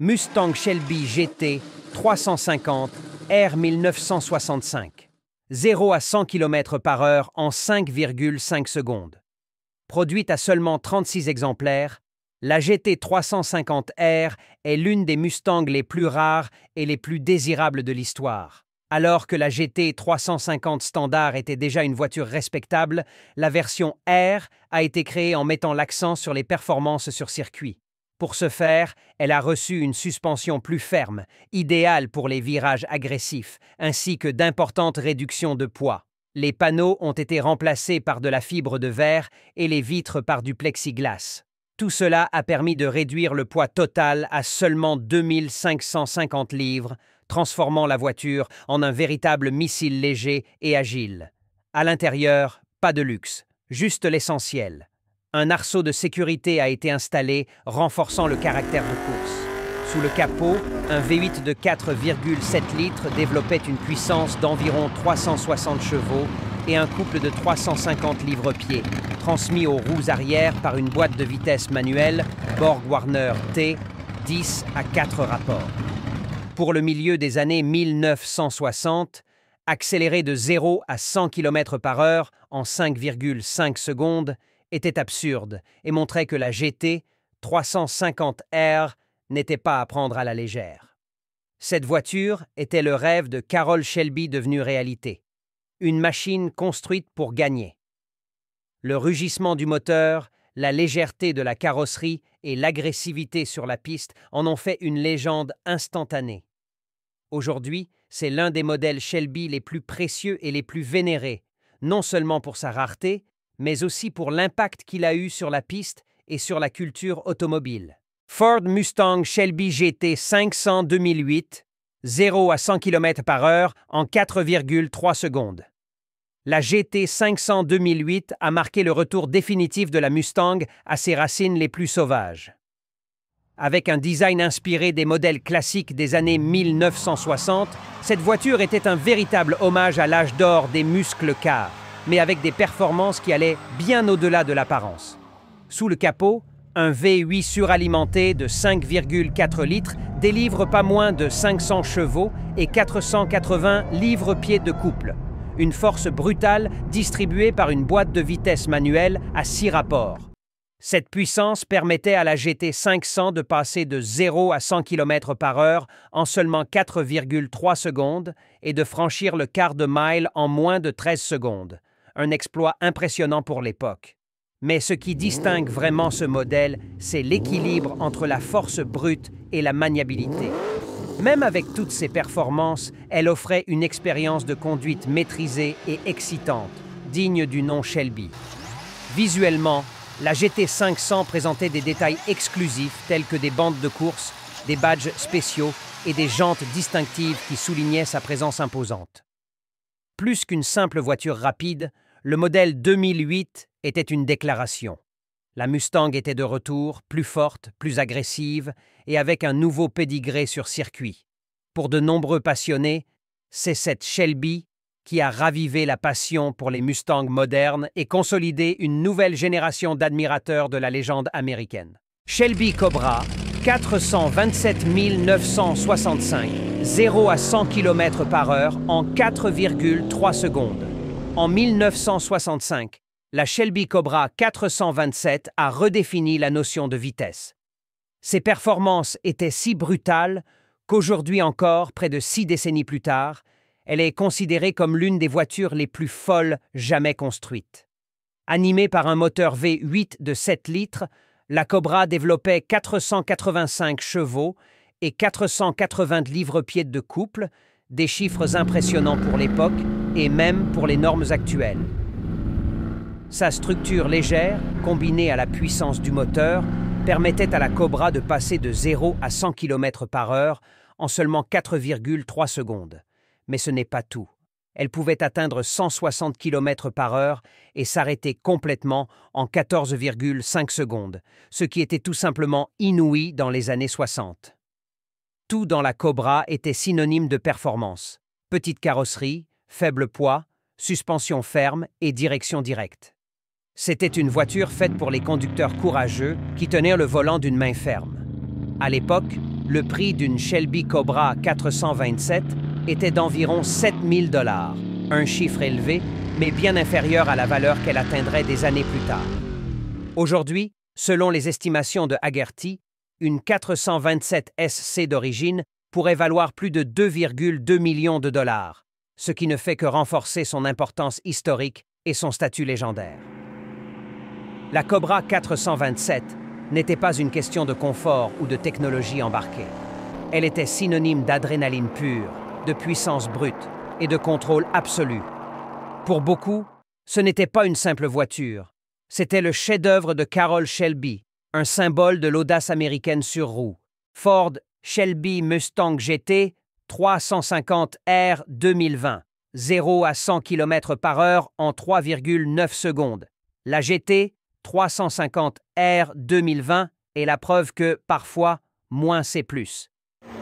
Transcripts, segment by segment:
Mustang Shelby GT 350 R 1965. 0 à 100 km/h en 5,5 secondes. Produite à seulement 36 exemplaires, la GT 350R est l'une des Mustangs les plus rares et les plus désirables de l'histoire. Alors que la GT 350 standard était déjà une voiture respectable, la version R a été créée en mettant l'accent sur les performances sur circuit. Pour ce faire, elle a reçu une suspension plus ferme, idéale pour les virages agressifs, ainsi que d'importantes réductions de poids. Les panneaux ont été remplacés par de la fibre de verre et les vitres par du plexiglas. Tout cela a permis de réduire le poids total à seulement 2550 livres, transformant la voiture en un véritable missile léger et agile. À l'intérieur, pas de luxe, juste l'essentiel. Un arceau de sécurité a été installé, renforçant le caractère de course. Sous le capot, un V8 de 4,7 litres développait une puissance d'environ 360 chevaux et un couple de 350 livres-pieds, transmis aux roues arrière par une boîte de vitesse manuelle Borg-Warner T 10 à 4 rapports. Pour le milieu des années 1960, accélérer de 0 à 100 km/h en 5,5 secondes était absurde et montrait que la GT 350R n'était pas à prendre à la légère. Cette voiture était le rêve de Carroll Shelby devenu réalité. Une machine construite pour gagner. Le rugissement du moteur, la légèreté de la carrosserie et l'agressivité sur la piste en ont fait une légende instantanée. Aujourd'hui, c'est l'un des modèles Shelby les plus précieux et les plus vénérés, non seulement pour sa rareté, mais aussi pour l'impact qu'il a eu sur la piste et sur la culture automobile. Ford Mustang Shelby GT 500 2008, 0 à 100 km/h en 4,3 secondes. La GT 500 2008 a marqué le retour définitif de la Mustang à ses racines les plus sauvages. Avec un design inspiré des modèles classiques des années 1960, cette voiture était un véritable hommage à l'âge d'or des muscles cars, mais avec des performances qui allaient bien au-delà de l'apparence. Sous le capot, un V8 suralimenté de 5,4 litres délivre pas moins de 500 chevaux et 480 livres-pieds de couple. Une force brutale distribuée par une boîte de vitesse manuelle à 6 rapports. Cette puissance permettait à la GT 500 de passer de 0 à 100 km/h en seulement 4,3 secondes et de franchir le quart de mile en moins de 13 secondes. Un exploit impressionnant pour l'époque. Mais ce qui distingue vraiment ce modèle, c'est l'équilibre entre la force brute et la maniabilité. Même avec toutes ses performances, elle offrait une expérience de conduite maîtrisée et excitante, digne du nom Shelby. Visuellement, la GT 500 présentait des détails exclusifs tels que des bandes de course, des badges spéciaux et des jantes distinctives qui soulignaient sa présence imposante. Plus qu'une simple voiture rapide, le modèle 2008 était une déclaration. La Mustang était de retour, plus forte, plus agressive et avec un nouveau pédigré sur circuit. Pour de nombreux passionnés, c'est cette Shelby qui a ravivé la passion pour les Mustangs modernes et consolidé une nouvelle génération d'admirateurs de la légende américaine. Shelby Cobra, 427 965, 0 à 100 km/h en 4,3 secondes. En 1965, la Shelby Cobra 427 a redéfini la notion de vitesse. Ses performances étaient si brutales qu'aujourd'hui encore, près de 6 décennies plus tard, elle est considérée comme l'une des voitures les plus folles jamais construites. Animée par un moteur V8 de 7 litres, la Cobra développait 485 chevaux et 480 livres-pieds de couple, des chiffres impressionnants pour l'époque et même pour les normes actuelles. Sa structure légère, combinée à la puissance du moteur, permettait à la Cobra de passer de 0 à 100 km/h en seulement 4,3 secondes. Mais ce n'est pas tout. Elle pouvait atteindre 160 km/h et s'arrêter complètement en 14,5 secondes, ce qui était tout simplement inouï dans les années 60. Tout dans la Cobra était synonyme de performance. Petite carrosserie, faible poids, suspension ferme et direction directe. C'était une voiture faite pour les conducteurs courageux qui tenaient le volant d'une main ferme. À l'époque, Le prix d'une Shelby Cobra 427 était d'environ 7 000 $, un chiffre élevé, mais bien inférieur à la valeur qu'elle atteindrait des années plus tard. Aujourd'hui, selon les estimations de Hagerty, une 427 SC d'origine pourrait valoir plus de 2,2 millions de $, ce qui ne fait que renforcer son importance historique et son statut légendaire. La Cobra 427 n'était pas une question de confort ou de technologie embarquée. Elle était synonyme d'adrénaline pure, de puissance brute et de contrôle absolu. Pour beaucoup, ce n'était pas une simple voiture, c'était le chef-d'œuvre de Carroll Shelby, un symbole de l'audace américaine sur roue. Ford Shelby Mustang GT 350R 2020, 0 à 100 km/h en 3,9 secondes. La GT 350R 2020 est la preuve que, parfois, moins c'est plus.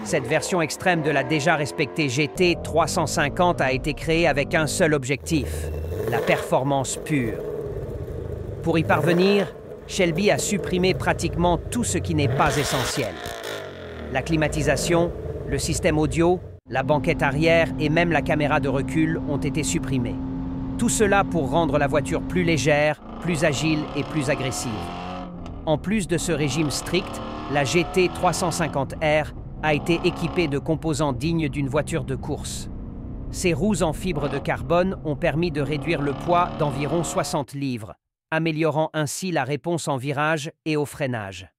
Cette version extrême de la déjà respectée GT 350 a été créée avec un seul objectif, la performance pure. Pour y parvenir, Shelby a supprimé pratiquement tout ce qui n'est pas essentiel. La climatisation, le système audio, la banquette arrière et même la caméra de recul ont été supprimés. Tout cela pour rendre la voiture plus légère, plus agile et plus agressive. En plus de ce régime strict, la GT 350R a été équipée de composants dignes d'une voiture de course. Ces roues en fibre de carbone ont permis de réduire le poids d'environ 60 livres, améliorant ainsi la réponse en virage et au freinage.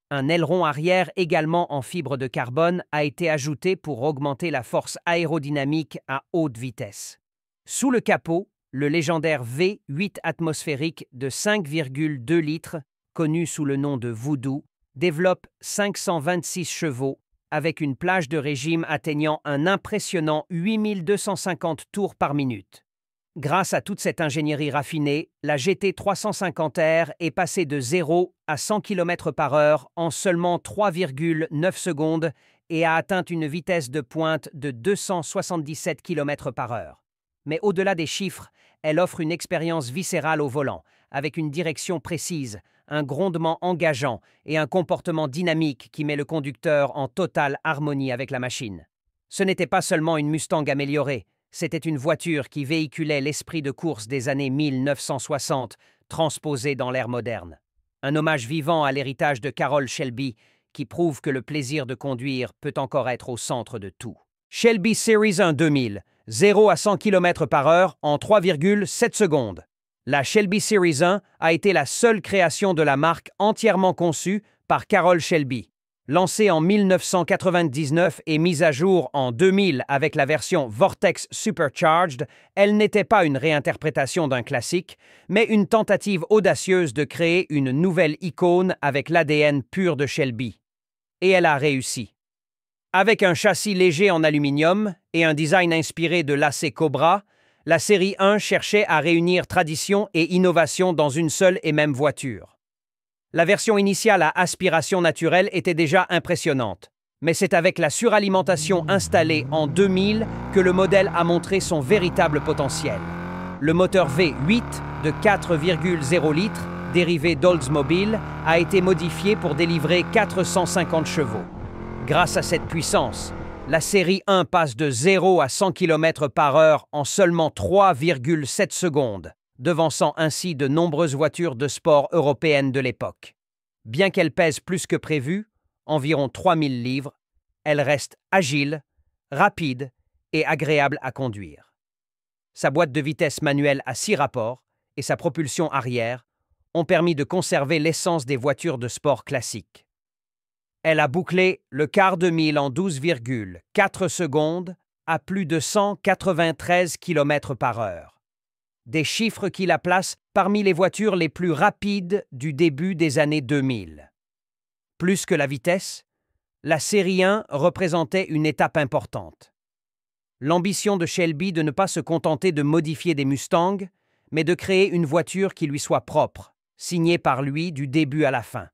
Un aileron arrière également en fibre de carbone a été ajouté pour augmenter la force aérodynamique à haute vitesse. Sous le capot, le légendaire V8 atmosphérique de 5,2 litres, connu sous le nom de Voodoo, développe 526 chevaux avec une plage de régime atteignant un impressionnant 8250 tours par minute. Grâce à toute cette ingénierie raffinée, la GT 350R est passée de 0 à 100 km/h en seulement 3,9 secondes et a atteint une vitesse de pointe de 277 km/h. Mais au-delà des chiffres, elle offre une expérience viscérale au volant, avec une direction précise, un grondement engageant et un comportement dynamique qui met le conducteur en totale harmonie avec la machine. Ce n'était pas seulement une Mustang améliorée, c'était une voiture qui véhiculait l'esprit de course des années 1960, transposé dans l'ère moderne. Un hommage vivant à l'héritage de Carroll Shelby, qui prouve que le plaisir de conduire peut encore être au centre de tout. Shelby Series 1 2000, 0 à 100 km/h en 3,7 secondes. La Shelby Series 1 a été la seule création de la marque entièrement conçue par Carroll Shelby. Lancée en 1999 et mise à jour en 2000 avec la version Vortex Supercharged, elle n'était pas une réinterprétation d'un classique, mais une tentative audacieuse de créer une nouvelle icône avec l'ADN pur de Shelby. Et elle a réussi. Avec un châssis léger en aluminium et un design inspiré de l'AC Cobra, la série 1 cherchait à réunir tradition et innovation dans une seule et même voiture. La version initiale à aspiration naturelle était déjà impressionnante, mais c'est avec la suralimentation installée en 2000 que le modèle a montré son véritable potentiel. Le moteur V8 de 4,0 litres, dérivé d'Oldsmobile, a été modifié pour délivrer 450 chevaux. Grâce à cette puissance, la série 1 passe de 0 à 100 km/h en seulement 3,7 secondes, devançant ainsi de nombreuses voitures de sport européennes de l'époque. Bien qu'elle pèse plus que prévu, environ 3000 livres, elle reste agile, rapide et agréable à conduire. Sa boîte de vitesse manuelle à 6 rapports et sa propulsion arrière ont permis de conserver l'essence des voitures de sport classiques. Elle a bouclé le quart de mille en 12,4 secondes à plus de 193 km/h. Des chiffres qui la placent parmi les voitures les plus rapides du début des années 2000. Plus que la vitesse, la série 1 représentait une étape importante. L'ambition de Shelby de ne pas se contenter de modifier des Mustangs, mais de créer une voiture qui lui soit propre, signée par lui du début à la fin.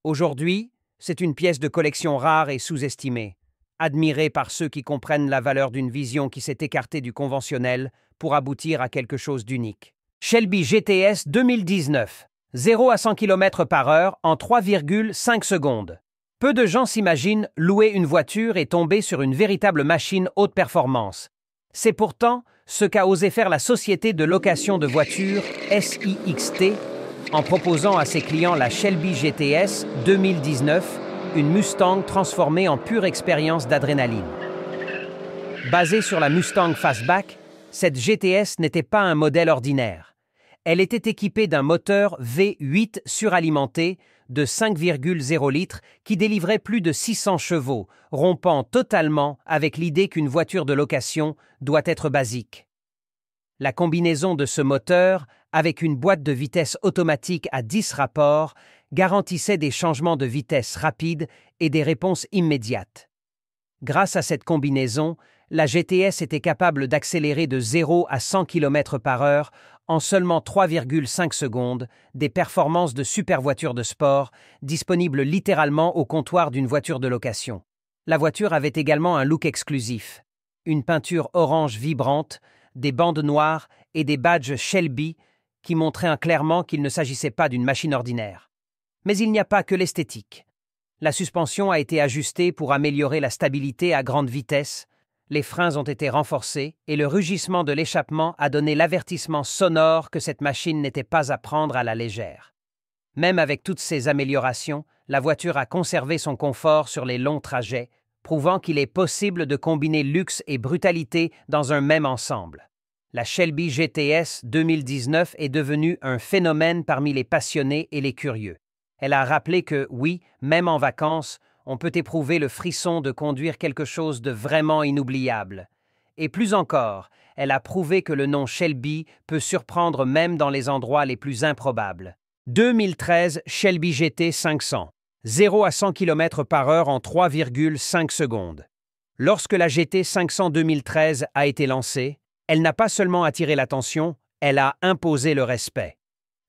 Aujourd'hui, c'est une pièce de collection rare et sous-estimée, admirée par ceux qui comprennent la valeur d'une vision qui s'est écartée du conventionnel pour aboutir à quelque chose d'unique. Shelby GTS 2019, 0 à 100 km/h en 3,5 secondes. Peu de gens s'imaginent louer une voiture et tomber sur une véritable machine haute performance. C'est pourtant ce qu'a osé faire la société de location de voitures SIXT en proposant à ses clients la Shelby GTS 2019, une Mustang transformée en pure expérience d'adrénaline. Basée sur la Mustang Fastback, cette GTS n'était pas un modèle ordinaire. Elle était équipée d'un moteur V8 suralimenté de 5,0 litres qui délivrait plus de 600 chevaux, rompant totalement avec l'idée qu'une voiture de location doit être basique. La combinaison de ce moteur, avec une boîte de vitesse automatique à 10 rapports, garantissait des changements de vitesse rapides et des réponses immédiates. Grâce à cette combinaison, la GTS était capable d'accélérer de 0 à 100 km/h en seulement 3,5 secondes, des performances de supervoiture de sport, disponibles littéralement au comptoir d'une voiture de location. La voiture avait également un look exclusif, une peinture orange vibrante, des bandes noires et des badges Shelby qui montraient clairement qu'il ne s'agissait pas d'une machine ordinaire. Mais il n'y a pas que l'esthétique. La suspension a été ajustée pour améliorer la stabilité à grande vitesse, les freins ont été renforcés et le rugissement de l'échappement a donné l'avertissement sonore que cette machine n'était pas à prendre à la légère. Même avec toutes ces améliorations, la voiture a conservé son confort sur les longs trajets, prouvant qu'il est possible de combiner luxe et brutalité dans un même ensemble. La Shelby GTS 2019 est devenue un phénomène parmi les passionnés et les curieux. Elle a rappelé que, oui, même en vacances, on peut éprouver le frisson de conduire quelque chose de vraiment inoubliable. Et plus encore, elle a prouvé que le nom Shelby peut surprendre même dans les endroits les plus improbables. 2013 Shelby GT 500. 0 à 100 km/h en 3,5 secondes. Lorsque la GT 500 2013 a été lancée, elle n'a pas seulement attiré l'attention, elle a imposé le respect.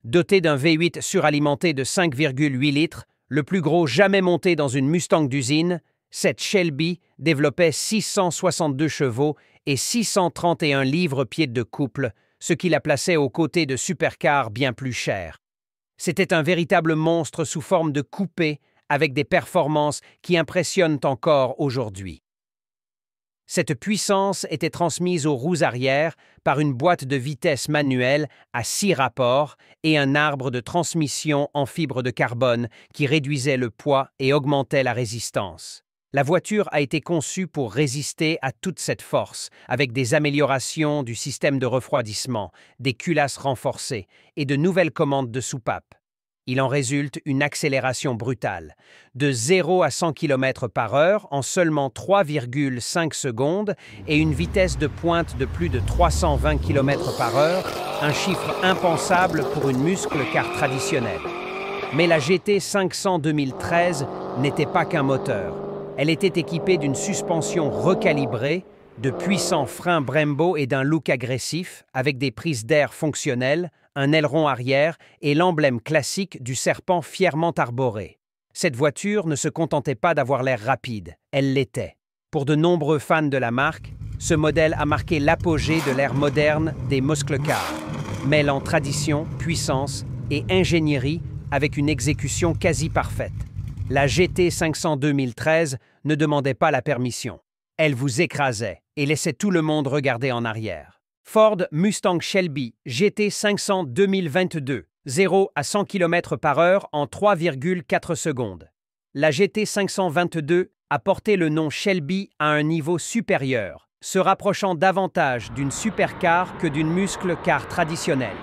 Dotée d'un V8 suralimenté de 5,8 litres, le plus gros jamais monté dans une Mustang d'usine, cette Shelby développait 662 chevaux et 631 livres-pieds de couple, ce qui la plaçait aux côtés de supercars bien plus chers. C'était un véritable monstre sous forme de coupé avec des performances qui impressionnent encore aujourd'hui. Cette puissance était transmise aux roues arrière par une boîte de vitesse manuelle à 6 rapports et un arbre de transmission en fibre de carbone qui réduisait le poids et augmentait la résistance. La voiture a été conçue pour résister à toute cette force, avec des améliorations du système de refroidissement, des culasses renforcées et de nouvelles commandes de soupape. Il en résulte une accélération brutale, de 0 à 100 km/h en seulement 3,5 secondes et une vitesse de pointe de plus de 320 km/h, un chiffre impensable pour une muscle-car traditionnelle. Mais la GT 500 2013 n'était pas qu'un moteur. Elle était équipée d'une suspension recalibrée, de puissants freins Brembo et d'un look agressif, avec des prises d'air fonctionnelles, un aileron arrière et l'emblème classique du serpent fièrement arboré. Cette voiture ne se contentait pas d'avoir l'air rapide, elle l'était. Pour de nombreux fans de la marque, ce modèle a marqué l'apogée de l'ère moderne des muscle cars, mêlant tradition, puissance et ingénierie avec une exécution quasi parfaite. La GT 500 2013 ne demandait pas la permission. Elle vous écrasait et laissait tout le monde regarder en arrière. Ford Mustang Shelby GT 500 2022, 0 à 100 km/h en 3,4 secondes. La GT 522 a porté le nom Shelby à un niveau supérieur, se rapprochant davantage d'une supercar que d'une muscle-car traditionnelle.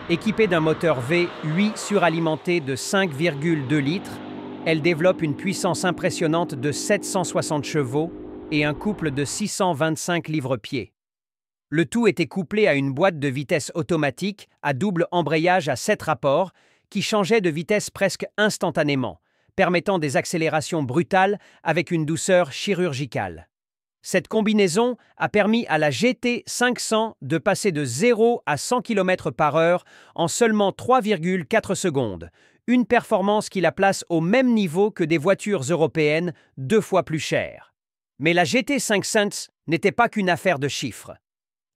Équipée d'un moteur V8 suralimenté de 5,2 litres, elle développe une puissance impressionnante de 760 chevaux et un couple de 625 livres-pieds. Le tout était couplé à une boîte de vitesse automatique à double embrayage à 7 rapports qui changeait de vitesse presque instantanément, permettant des accélérations brutales avec une douceur chirurgicale. Cette combinaison a permis à la GT 500 de passer de 0 à 100 km/h en seulement 3,4 secondes, une performance qui la place au même niveau que des voitures européennes 2 fois plus chères. Mais la GT 500 n'était pas qu'une affaire de chiffres.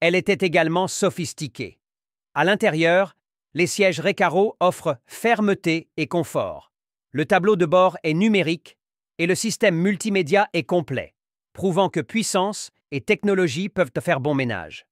Elle était également sophistiquée. À l'intérieur, les sièges Recaro offrent fermeté et confort. Le tableau de bord est numérique Et le système multimédia est complet, prouvant que puissance et technologie peuvent faire bon ménage.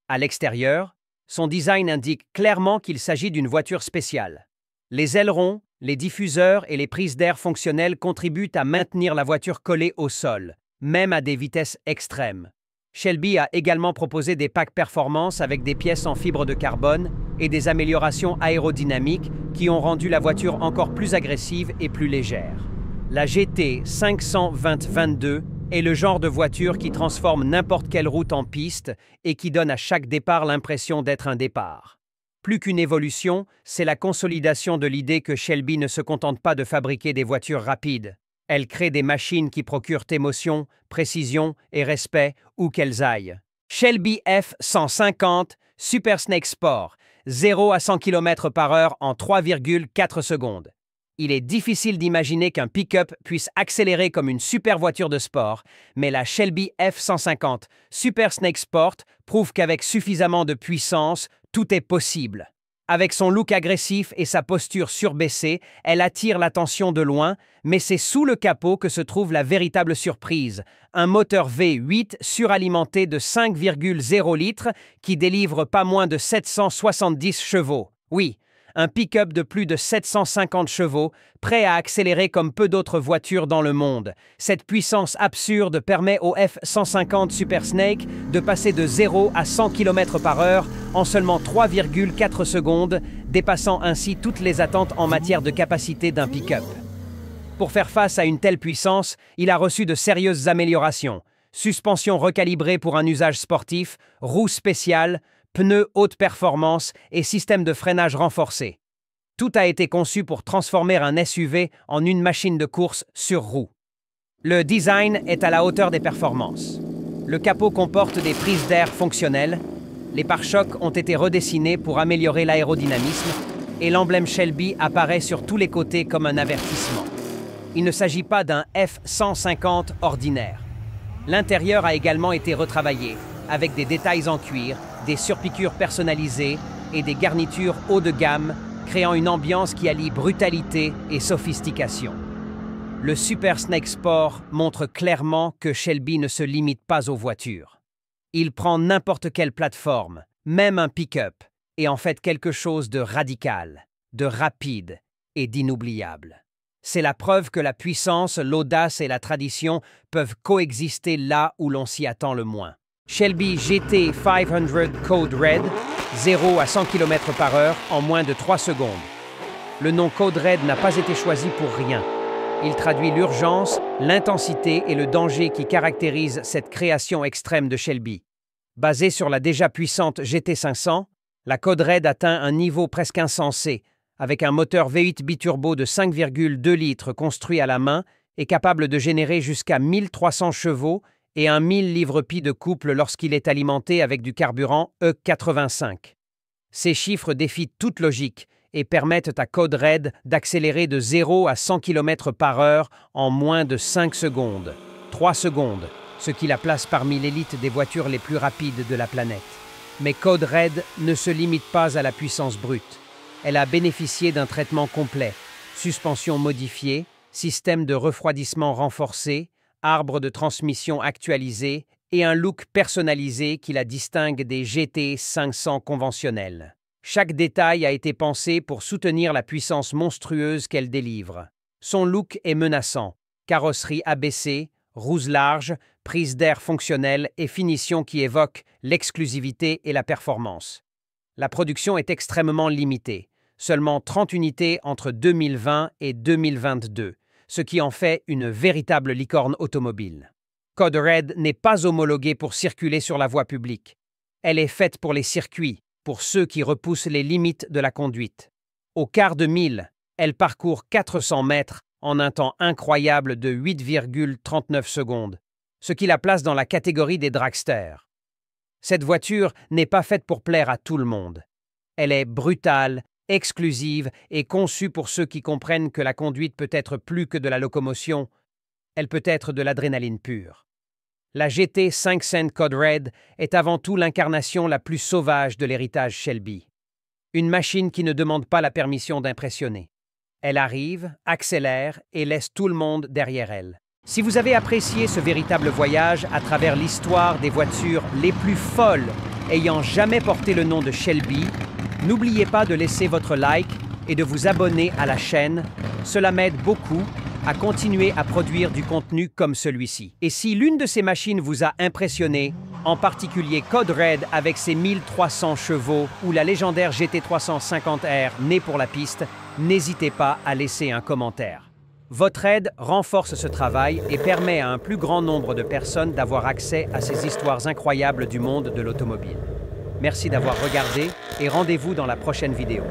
À l'extérieur, son design indique clairement qu'il s'agit d'une voiture spéciale. Les ailerons, les diffuseurs et les prises d'air fonctionnelles contribuent à maintenir la voiture collée au sol, même à des vitesses extrêmes. Shelby a également proposé des packs performance avec des pièces en fibre de carbone et des améliorations aérodynamiques qui ont rendu la voiture encore plus agressive et plus légère. La GT 520-22 est le genre de voiture qui transforme n'importe quelle route en piste et qui donne à chaque départ l'impression d'être un départ. Plus qu'une évolution, c'est la consolidation de l'idée que Shelby ne se contente pas de fabriquer des voitures rapides. Elle crée des machines qui procurent émotion, précision et respect où qu'elles aillent. Shelby F150 Super Snake Sport, 0 à 100 km/h en 3,4 secondes. Il est difficile d'imaginer qu'un pick-up puisse accélérer comme une super voiture de sport, mais la Shelby F150 Super Snake Sport prouve qu'avec suffisamment de puissance, tout est possible. Avec son look agressif et sa posture surbaissée, elle attire l'attention de loin, mais c'est sous le capot que se trouve la véritable surprise. Un moteur V8 suralimenté de 5,0 litres qui délivre pas moins de 770 chevaux. Oui, un pick-up de plus de 750 chevaux, prêt à accélérer comme peu d'autres voitures dans le monde. Cette puissance absurde permet au F150 Super Snake de passer de 0 à 100 km/h en seulement 3,4 secondes, dépassant ainsi toutes les attentes en matière de capacité d'un pick-up. Pour faire face à une telle puissance, il a reçu de sérieuses améliorations. Suspension recalibrée pour un usage sportif, roues spéciales, pneus haute performance et système de freinage renforcé. Tout a été conçu pour transformer un SUV en une machine de course sur roues. Le design est à la hauteur des performances. Le capot comporte des prises d'air fonctionnelles, les pare-chocs ont été redessinés pour améliorer l'aérodynamisme et l'emblème Shelby apparaît sur tous les côtés comme un avertissement. Il ne s'agit pas d'un F150 ordinaire. L'intérieur a également été retravaillé, avec des détails en cuir, des surpiqûres personnalisées et des garnitures haut de gamme, créant une ambiance qui allie brutalité et sophistication. Le Super Snake Sport montre clairement que Shelby ne se limite pas aux voitures. Il prend n'importe quelle plateforme, même un pick-up, et en fait quelque chose de radical, de rapide et d'inoubliable. C'est la preuve que la puissance, l'audace et la tradition peuvent coexister là où l'on s'y attend le moins. Shelby GT 500 Code Red, 0 à 100 km/h en moins de 3 secondes. Le nom Code Red n'a pas été choisi pour rien. Il traduit l'urgence, l'intensité et le danger qui caractérisent cette création extrême de Shelby. Basée sur la déjà puissante GT 500, la Code Red atteint un niveau presque insensé, avec un moteur V8 biturbo de 5,2 litres construit à la main et capable de générer jusqu'à 1300 chevaux et un 1000 livres-pieds de couple lorsqu'il est alimenté avec du carburant E85. Ces chiffres défient toute logique et permettent à Code Red d'accélérer de 0 à 100 km/h en moins de 5 secondes. 3 secondes, ce qui la place parmi l'élite des voitures les plus rapides de la planète. Mais Code Red ne se limite pas à la puissance brute. Elle a bénéficié d'un traitement complet, suspension modifiée, système de refroidissement renforcé, arbre de transmission actualisé et un look personnalisé qui la distingue des GT 500 conventionnels. Chaque détail a été pensé pour soutenir la puissance monstrueuse qu'elle délivre. Son look est menaçant, carrosserie abaissée, roues larges, prise d'air fonctionnelle et finition qui évoquent l'exclusivité et la performance. La production est extrêmement limitée, seulement 30 unités entre 2020 et 2022. Ce qui en fait une véritable licorne automobile. Code Red n'est pas homologuée pour circuler sur la voie publique. Elle est faite pour les circuits, pour ceux qui repoussent les limites de la conduite. Au quart de mille, elle parcourt 400 mètres en un temps incroyable de 8,39 secondes, ce qui la place dans la catégorie des dragsters. Cette voiture n'est pas faite pour plaire à tout le monde. Elle est brutale, exclusive et conçue pour ceux qui comprennent que la conduite peut être plus que de la locomotion, elle peut être de l'adrénaline pure. La GT 500 Code Red est avant tout l'incarnation la plus sauvage de l'héritage Shelby. Une machine qui ne demande pas la permission d'impressionner. Elle arrive, accélère et laisse tout le monde derrière elle. Si vous avez apprécié ce véritable voyage à travers l'histoire des voitures les plus folles ayant jamais porté le nom de Shelby, n'oubliez pas de laisser votre like et de vous abonner à la chaîne. Cela m'aide beaucoup à continuer à produire du contenu comme celui-ci. Et si l'une de ces machines vous a impressionné, en particulier Code Red avec ses 1300 chevaux ou la légendaire GT350R née pour la piste, n'hésitez pas à laisser un commentaire. Votre aide renforce ce travail et permet à un plus grand nombre de personnes d'avoir accès à ces histoires incroyables du monde de l'automobile. Merci d'avoir regardé et rendez-vous dans la prochaine vidéo.